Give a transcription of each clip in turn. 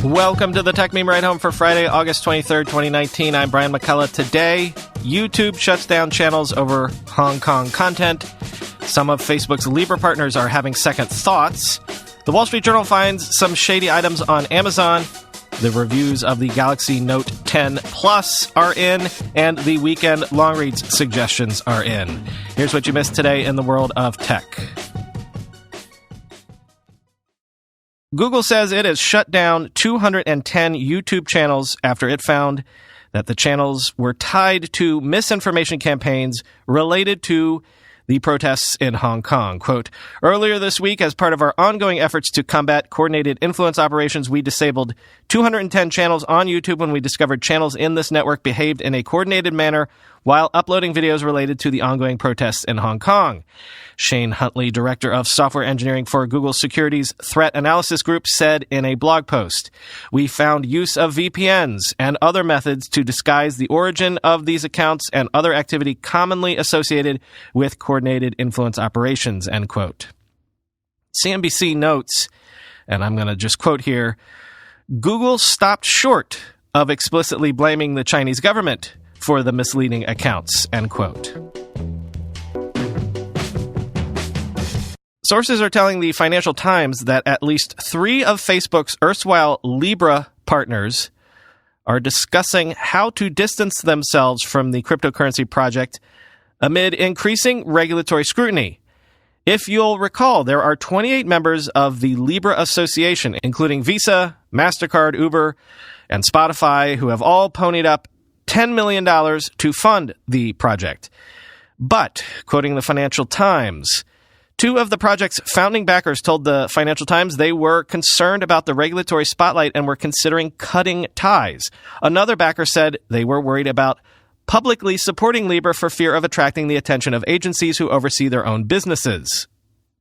Welcome to the Tech Meme Ride Home for Friday, August 23rd, 2019. I'm Brian McCullough. Today, YouTube shuts down channels over Hong Kong content. Some of Facebook's Libra partners are having second thoughts. The Wall Street Journal finds some shady items on Amazon. The reviews of the Galaxy Note 10 Plus are in, and the weekend long reads suggestions are in. Here's what you missed today in the world of tech. Google says it has shut down 210 YouTube channels after it found that the channels were tied to misinformation campaigns related to the protests in Hong Kong. Quote, earlier this week, as part of our ongoing efforts to combat coordinated influence operations, we disabled 210 channels on YouTube when we discovered channels in this network behaved in a coordinated manner while uploading videos related to the ongoing protests in Hong Kong. Shane Huntley, director of software engineering for Google Security's Threat Analysis Group, said in a blog post, we found use of VPNs and other methods to disguise the origin of these accounts and other activity commonly associated with coordinated influence operations, end quote. CNBC notes, and I'm going to just quote here, Google stopped short of explicitly blaming the Chinese government for the misleading accounts, end quote. Sources are telling the Financial Times that at least 3 of Facebook's erstwhile Libra partners are discussing how to distance themselves from the cryptocurrency project amid increasing regulatory scrutiny. If you'll recall, there are 28 members of the Libra Association, including Visa, MasterCard, Uber, and Spotify, who have all ponied up $10 million to fund the project. But, quoting the Financial Times, 2 of the project's founding backers told the Financial Times they were concerned about the regulatory spotlight and were considering cutting ties. Another backer said they were worried about publicly supporting Libra for fear of attracting the attention of agencies who oversee their own businesses.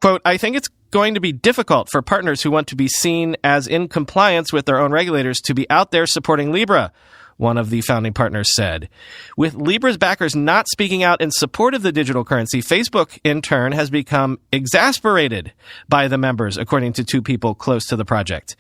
Quote, I think it's going to be difficult for partners who want to be seen as in compliance with their own regulators to be out there supporting Libra, one of the founding partners said. With Libra's backers not speaking out in support of the digital currency, Facebook, in turn, has become exasperated by the members, according to 2 people close to the project.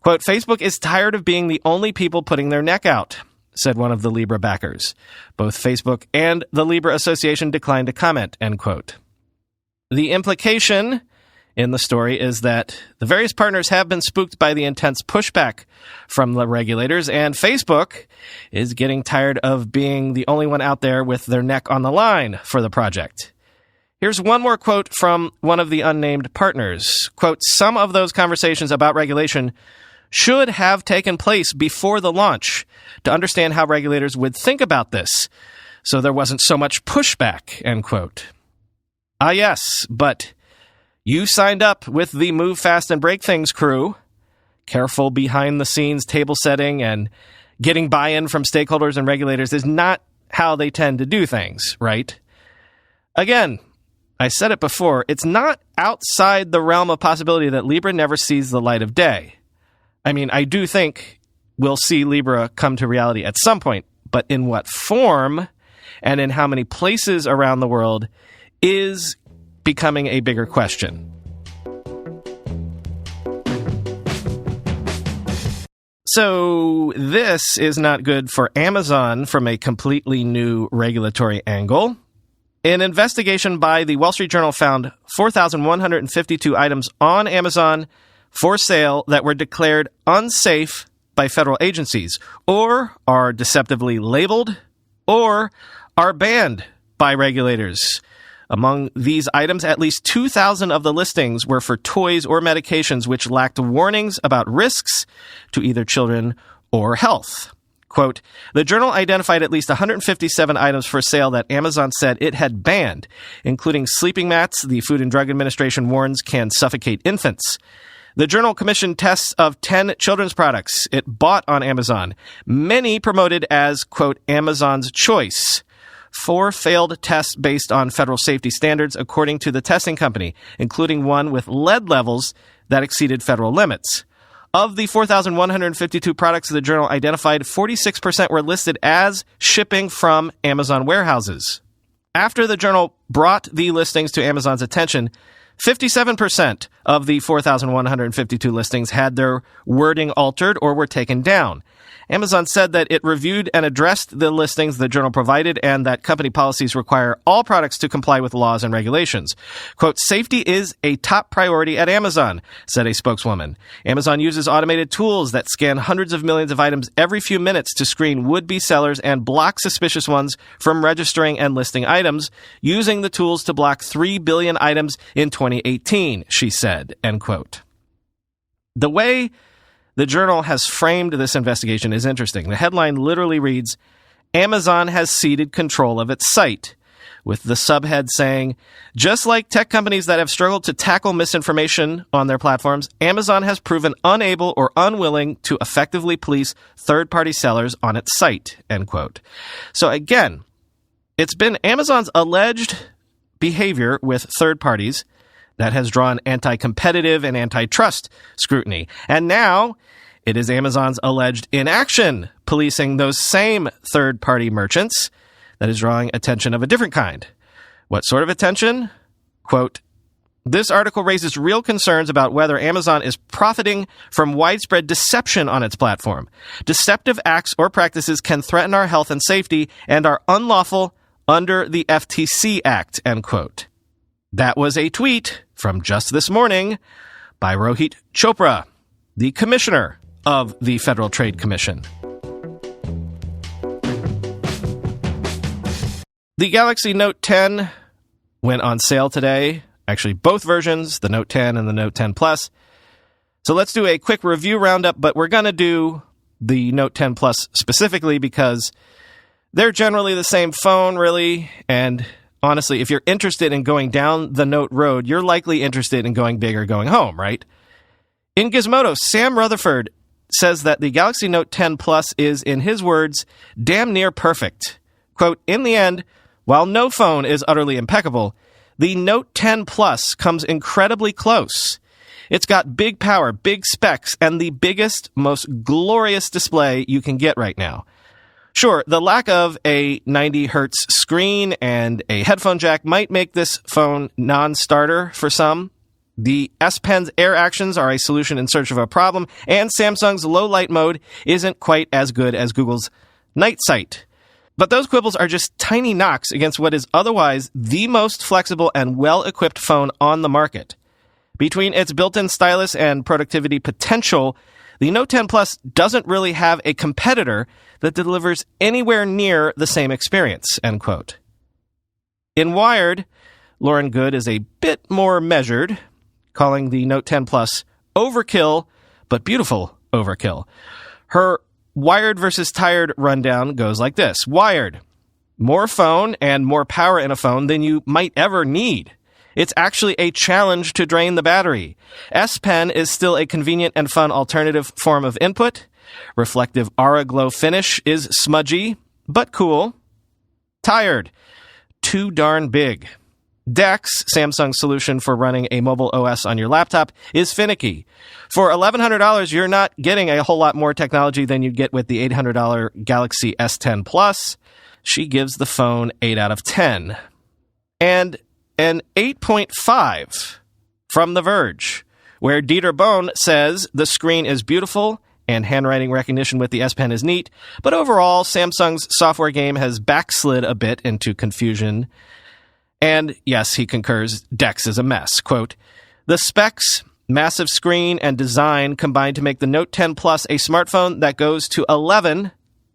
Quote, Facebook is tired of being the only people putting their neck out, said one of the Libra backers. Both Facebook and the Libra Association declined to comment, end quote. The implication in the story is that the various partners have been spooked by the intense pushback from the regulators, and Facebook is getting tired of being the only one out there with their neck on the line for the project. Here's one more quote from one of the unnamed partners. Quote, some of those conversations about regulation should have taken place before the launch to understand how regulators would think about this, so there wasn't so much pushback, end quote. Ah, yes, but you signed up with the Move Fast and Break Things crew. Careful behind-the-scenes table setting and getting buy-in from stakeholders and regulators is not how they tend to do things, right? Again, I said it before, it's not outside the realm of possibility that Libra never sees the light of day. I mean, I do think we'll see Libra come to reality at some point, but in what form and in how many places around the world is becoming a bigger question. So this is not good for Amazon from a completely new regulatory angle. An investigation by the Wall Street Journal found 4,152 items on Amazon for sale that were declared unsafe by federal agencies, or are deceptively labeled, or are banned by regulators. Among these items, at least 2,000 of the listings were for toys or medications which lacked warnings about risks to either children or health. Quote, the journal identified at least 157 items for sale that Amazon said it had banned, including sleeping mats the Food and Drug Administration warns can suffocate infants. The journal commissioned tests of 10 children's products it bought on Amazon, many promoted as, quote, Amazon's choice. 4 failed tests based on federal safety standards, according to the testing company, including one with lead levels that exceeded federal limits. Of the 4,152 products the journal identified, 46% were listed as shipping from Amazon warehouses. After the journal brought the listings to Amazon's attention, 57% of the 4,152 listings had their wording altered or were taken down. Amazon said that it reviewed and addressed the listings the journal provided and that company policies require all products to comply with laws and regulations. Quote, safety is a top priority at Amazon, said a spokeswoman. Amazon uses automated tools that scan hundreds of millions of items every few minutes to screen would-be sellers and block suspicious ones from registering and listing items, using the tools to block 3 billion items in 2018, she said, end quote. The way the journal has framed this investigation is interesting. The headline literally reads, Amazon has ceded control of its site, with the subhead saying, just like tech companies that have struggled to tackle misinformation on their platforms, Amazon has proven unable or unwilling to effectively police third-party sellers on its site, end quote. So again, it's been Amazon's alleged behavior with third parties that has drawn anti-competitive and antitrust scrutiny. And now it is Amazon's alleged inaction policing those same third-party merchants that is drawing attention of a different kind. What sort of attention? Quote, this article raises real concerns about whether Amazon is profiting from widespread deception on its platform. Deceptive acts or practices can threaten our health and safety and are unlawful under the FTC Act, end quote. That was a tweet from just this morning by Rohit Chopra, the commissioner of the Federal Trade Commission. The Galaxy Note 10 went on sale today. Actually, both versions, the Note 10 and the Note 10 Plus. So let's do a quick review roundup, but we're going to do the Note 10 Plus specifically because they're generally the same phone, really, and honestly, if you're interested in going down the Note road, you're likely interested in going big or going home, right? In Gizmodo, Sam Rutherford says that the Galaxy Note 10 Plus is, in his words, damn near perfect. Quote, in the end, while no phone is utterly impeccable, the Note 10 Plus comes incredibly close. It's got big power, big specs, and the biggest, most glorious display you can get right now. Sure, the lack of a 90 hertz screen and a headphone jack might make this phone non-starter for some. The S Pen's air actions are a solution in search of a problem, and Samsung's low light mode isn't quite as good as Google's night sight. But those quibbles are just tiny knocks against what is otherwise the most flexible and well-equipped phone on the market. Between its built-in stylus and productivity potential, the Note 10 Plus doesn't really have a competitor that delivers anywhere near the same experience, end quote. In Wired, Lauren Good is a bit more measured, calling the Note 10 Plus overkill, but beautiful overkill. Her Wired versus Tired rundown goes like this. Wired, more phone and more power in a phone than you might ever need. It's actually a challenge to drain the battery. S Pen is still a convenient and fun alternative form of input. Reflective Aura Glow finish is smudgy, but cool. Tired, too darn big. DeX, Samsung's solution for running a mobile OS on your laptop, is finicky. For $1,100, you're not getting a whole lot more technology than you'd get with the $800 Galaxy S10 Plus. She gives the phone 8 out of 10. And an 8.5 from The Verge, where Dieter Bohn says the screen is beautiful and handwriting recognition with the S Pen is neat, but overall, Samsung's software game has backslid a bit into confusion. And yes, he concurs, DeX is a mess. Quote, the specs, massive screen, and design combined to make the Note 10 Plus a smartphone that goes to 11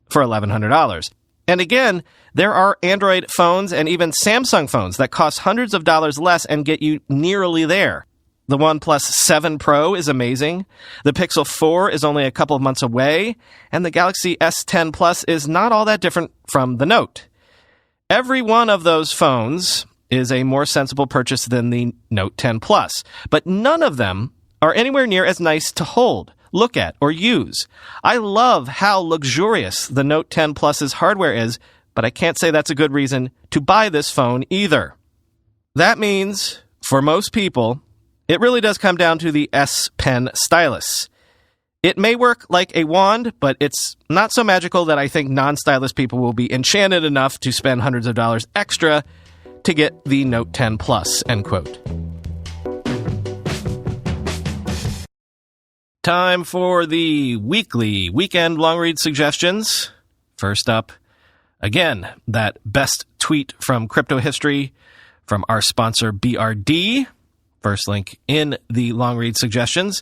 for $1,100. And again, there are Android phones and even Samsung phones that cost hundreds of dollars less and get you nearly there. The OnePlus 7 Pro is amazing. The Pixel 4 is only a couple of months away. And the Galaxy S10 Plus is not all that different from the Note. Every one of those phones is a more sensible purchase than the Note 10 Plus, but none of them are anywhere near as nice to hold, look at, or use. I love how luxurious the Note 10 Plus's hardware is, but I can't say that's a good reason to buy this phone either. That means, for most people, it really does come down to the S Pen stylus. It may work like a wand, but it's not so magical that I think non-stylus people will be enchanted enough to spend hundreds of dollars extra to get the Note 10 Plus, end quote. Time for the weekly weekend long read suggestions. First up, again, that best tweet from crypto history from our sponsor BRD. First link in the long read suggestions.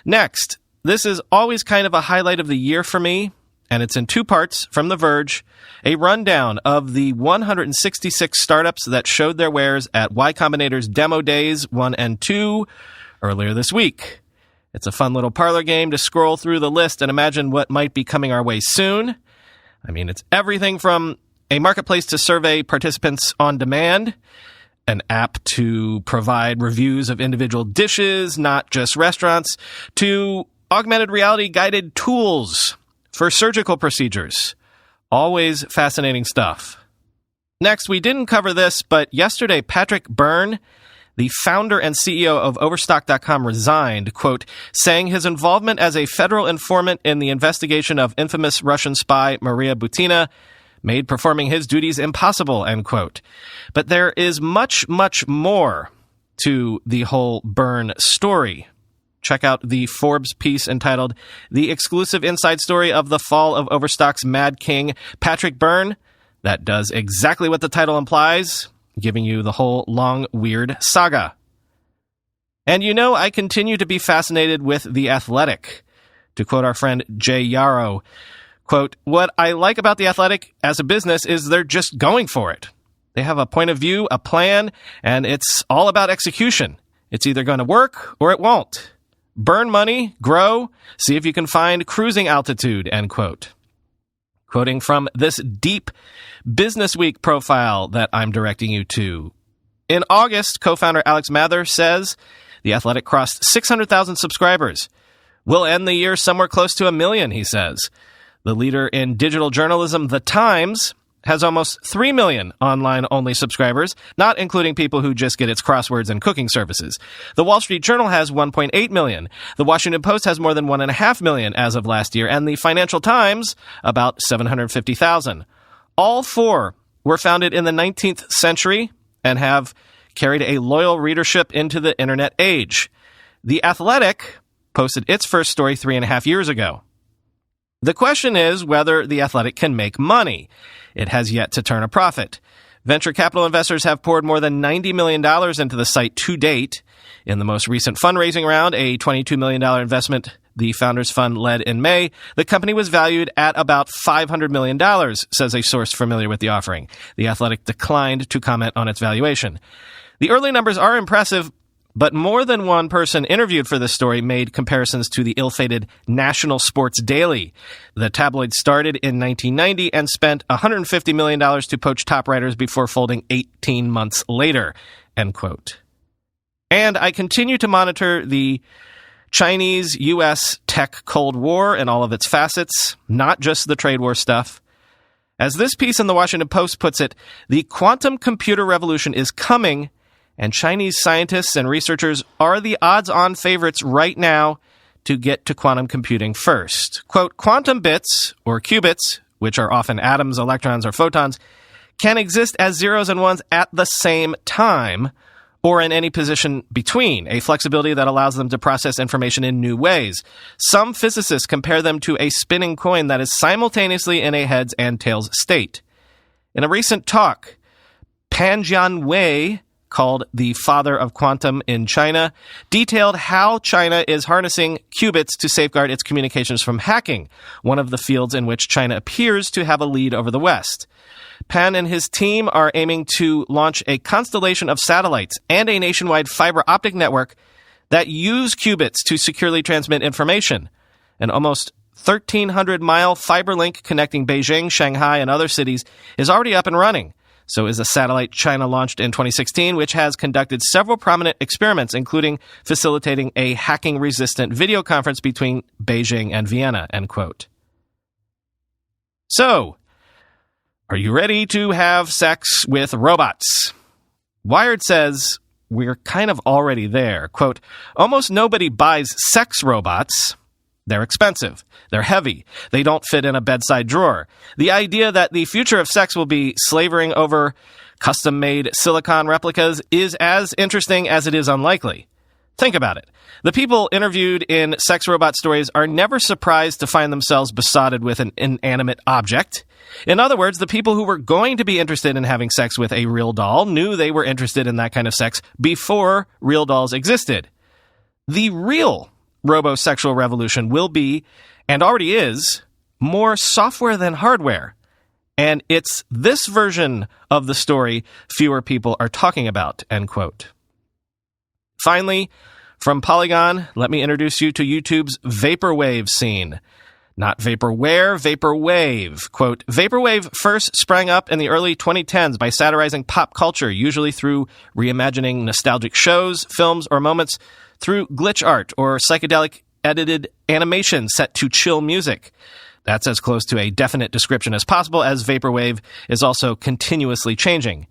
Next, this is always kind of a highlight of the year for me, and it's in two parts from The Verge, a rundown of the 166 startups that showed their wares at Y Combinator's Demo Days 1 and 2 earlier this week. It's a fun little parlor game to scroll through the list and imagine what might be coming our way soon. I mean, it's everything from a marketplace to survey participants on demand, an app to provide reviews of individual dishes, not just restaurants, to augmented reality guided tools for surgical procedures. Always fascinating stuff. Next, we didn't cover this, but yesterday Patrick Byrne, the founder and CEO of Overstock.com, resigned, quote, saying his involvement as a federal informant in the investigation of infamous Russian spy Maria Butina made performing his duties impossible, end quote. But there is much, much more to the whole Byrne story. Check out the Forbes piece entitled The Exclusive Inside Story of the Fall of Overstock's Mad King, Patrick Byrne. That does exactly what the title implies, giving you the whole long, weird saga. And you know, I continue to be fascinated with The Athletic. To quote our friend Jay Yarrow, quote, what I like about The Athletic as a business is they're just going for it. They have a point of view, a plan, and it's all about execution. It's either going to work or it won't. Burn money, grow, see if you can find cruising altitude, end quote. Quoting from this deep Business Week profile that I'm directing you to. In August, co-founder Alex Mather says The Athletic crossed 600,000 subscribers. We'll end the year somewhere close to 1 million, he says. The leader in digital journalism, The Times, has almost 3 million online-only subscribers, not including people who just get its crosswords and cooking services. The Wall Street Journal has 1.8 million. The Washington Post has more than 1.5 million as of last year, and the Financial Times, about 750,000. All four were founded in the 19th century and have carried a loyal readership into the internet age. The Athletic posted its first story 3.5 years ago. The question is whether The Athletic can make money. It has yet to turn a profit. Venture capital investors have poured more than $90 million into the site to date. In the most recent fundraising round, a $22 million investment the Founders Fund led in May, the company was valued at about $500 million, says a source familiar with the offering. The Athletic declined to comment on its valuation. The early numbers are impressive, but more than one person interviewed for this story made comparisons to the ill-fated National Sports Daily. The tabloid started in 1990 and spent $150 million to poach top writers before folding 18 months later, end quote. And I continue to monitor the Chinese-U.S. tech Cold War and all of its facets, not just the trade war stuff. As this piece in the Washington Post puts it, the quantum computer revolution is coming, and Chinese scientists and researchers are the odds-on favorites right now to get to quantum computing first. Quote, quantum bits, or qubits, which are often atoms, electrons, or photons, can exist as zeros and ones at the same time, or in any position between, a flexibility that allows them to process information in new ways. Some physicists compare them to a spinning coin that is simultaneously in a heads and tails state. In a recent talk, Pan Jianwei, called the father of quantum in China, detailed how China is harnessing qubits to safeguard its communications from hacking, one of the fields in which China appears to have a lead over the West. Pan and his team are aiming to launch a constellation of satellites and a nationwide fiber optic network that use qubits to securely transmit information. An almost 1,300-mile fiber link connecting Beijing, Shanghai, and other cities is already up and running. So is a satellite China launched in 2016, which has conducted several prominent experiments, including facilitating a hacking-resistant video conference between Beijing and Vienna, end quote. So, are you ready to have sex with robots? Wired says we're kind of already there. Quote, almost nobody buys sex robots. They're expensive. They're heavy. They don't fit in a bedside drawer. The idea that the future of sex will be slavering over custom-made silicon replicas is as interesting as it is unlikely. Think about it. The people interviewed in sex robot stories are never surprised to find themselves besotted with an inanimate object. In other words, the people who were going to be interested in having sex with a real doll knew they were interested in that kind of sex before real dolls existed. The real robosexual revolution will be, and already is, more software than hardware. And it's this version of the story fewer people are talking about, end quote. Finally, from Polygon, let me introduce you to YouTube's Vaporwave scene. Not vaporware, vaporwave. Quote, Vaporwave first sprang up in the early 2010s by satirizing pop culture, usually through reimagining nostalgic shows, films, or moments through glitch art or psychedelic edited animation set to chill music. That's as close to a definite description as possible, as Vaporwave is also continuously changing.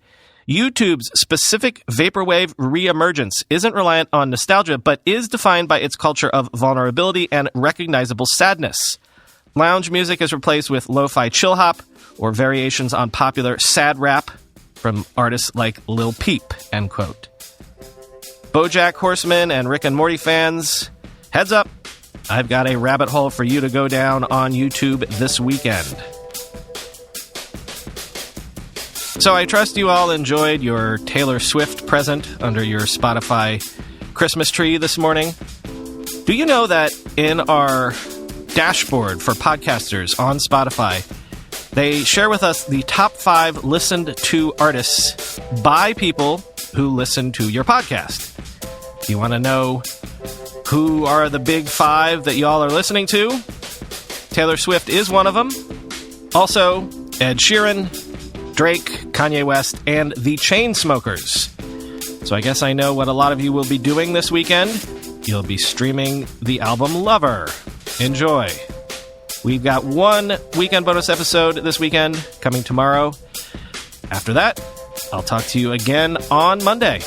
YouTube's specific Vaporwave reemergence isn't reliant on nostalgia, but is defined by its culture of vulnerability and recognizable sadness. Lounge music is replaced with lo-fi chill hop or variations on popular sad rap from artists like Lil Peep, end quote. BoJack Horseman and Rick and Morty fans, heads up, I've got a rabbit hole for you to go down on YouTube this weekend. So I trust you all enjoyed your Taylor Swift present under your Spotify Christmas tree this morning. Do you know that in our dashboard for podcasters on Spotify, they share with us the top 5 listened to artists by people who listen to your podcast? Do you want to know who are the big 5 that y'all are listening to? Taylor Swift is one of them. Also, Ed Sheeran, Drake, Kanye West, and the Chainsmokers. So I guess I know what a lot of you will be doing this weekend. You'll be streaming the album Lover. Enjoy. We've got one weekend bonus episode this weekend coming tomorrow. After that, I'll talk to you again on Monday.